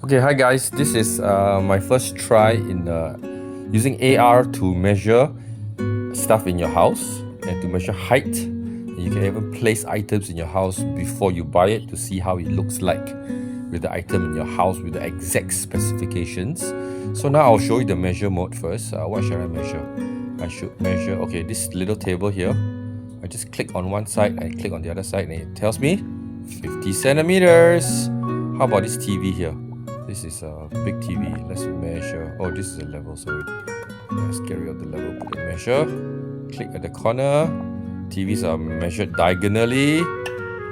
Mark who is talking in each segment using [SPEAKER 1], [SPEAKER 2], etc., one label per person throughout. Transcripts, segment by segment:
[SPEAKER 1] Okay, hi guys. This is my first try in using AR to measure stuff in your house and to measure height. And you can even place items in your house before you buy it to see how it looks like with the item in your house with the exact specifications. So now I'll show you the measure mode first. What should I measure? I should measure, okay, this little table here. I just click on one side and click on the other side and it tells me 50 centimeters. How about this TV here? This is a big TV. Let's measure. Oh, this is a level, sorry. Let's get rid of the level, put the measure. Click at the corner. TVs are measured diagonally.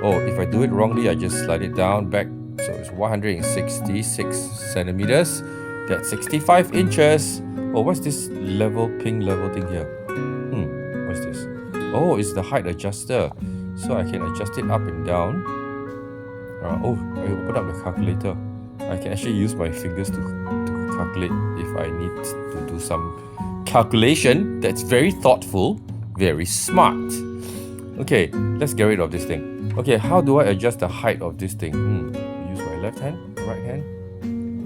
[SPEAKER 1] Oh, if I do it wrongly, I just slide it down back. So it's 166 centimeters. That's 65 inches. Oh, what's this level, pink level thing here? What's this? Oh, it's the height adjuster. So I can adjust it up and down. Oh, I open up the calculator. I can actually use my fingers to calculate if I need to do some calculation. That's very thoughtful, very smart. Okay, let's get rid of this thing. Okay, how do I adjust the height of this thing? Use my left hand, right hand.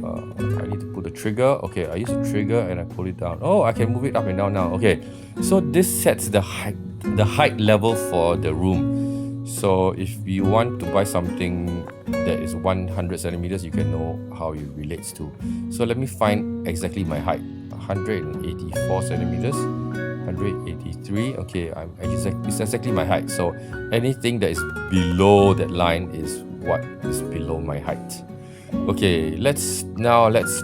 [SPEAKER 1] I need to put the trigger. Okay, I use the trigger and I pull it down. Oh, I can move it up and down now. Okay, so this sets the height level for the room. So if you want to buy something that is 100 centimeters, you can know how it relates to. So let me find exactly my height. 184 centimeters, 183. Okay, it's exactly my height. So anything that is below that line is what is below my height. Okay, let's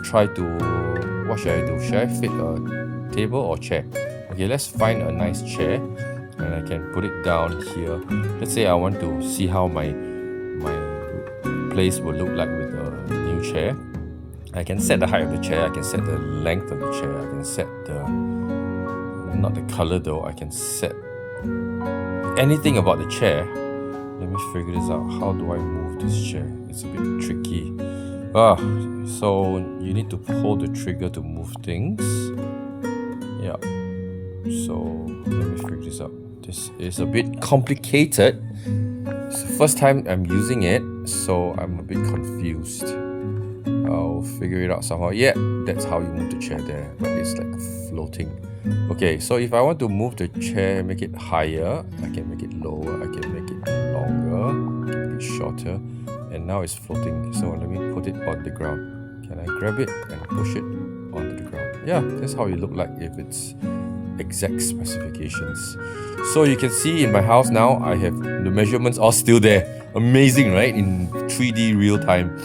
[SPEAKER 1] try to, what should I do? Should I fit a table or chair? Okay, let's find a nice chair. And I can put it down here. Let's say I want to see how my place will look like with a new chair. I can set the height of the chair. I can set the length of the chair. I can set not the color though. I can set anything about the chair. Let me figure this out. How do I move this chair? It's a bit tricky. So you need to hold the trigger to move things. Yeah. So let me figure this out. This is a bit complicated. It's the first time I'm using it, so I'm a bit confused. I'll figure it out somehow. Yeah, that's how you move the chair there, but it's like floating. Okay, so if I want to move the chair, make it higher, I can make it lower, I can make it longer, make it shorter, and now it's floating. So let me put it on the ground. Can I grab it and push it onto the ground? Yeah, that's how it look like if it's exact specifications. So you can see in my house now, I have the measurements all still there. Amazing, right? In 3D real time.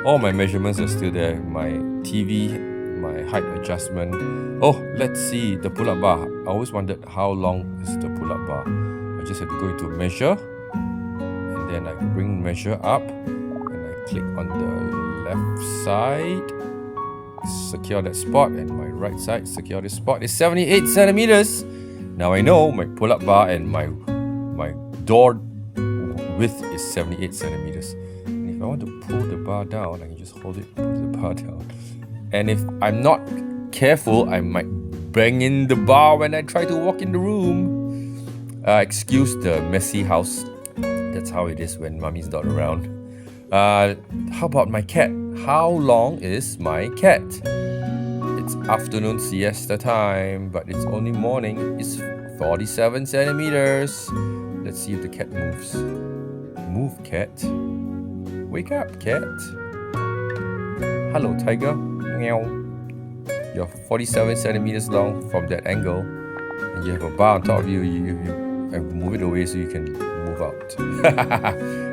[SPEAKER 1] All my measurements are still there. My TV, my height adjustment. Oh, let's see the pull-up bar. I always wondered how long is the pull-up bar. I just have to go into measure, and then I bring measure up, and I click on the left side, secure that spot, and my right side, secure this spot. It's 78 centimeters. Now I know my pull-up bar and my door width is 78 centimeters. And if I want to pull the bar down, I can just hold it, pull the bar down. And if I'm not careful, I might bang in the bar when I try to walk in the room. Excuse the messy house. That's how it is when mommy's not around. How about my cat? How long is my cat? It's afternoon siesta time, but it's only morning. It's 47 centimeters. Let's see if the cat moves. Move, cat. Wake up, cat. Hello, tiger. Meow. You're 47 centimeters long from that angle, and you have a bar on top of you. You move it away so you can move out.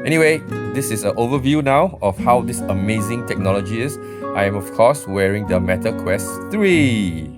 [SPEAKER 1] Anyway, this is an overview now of how this amazing technology is. I am of course wearing the Meta Quest 3.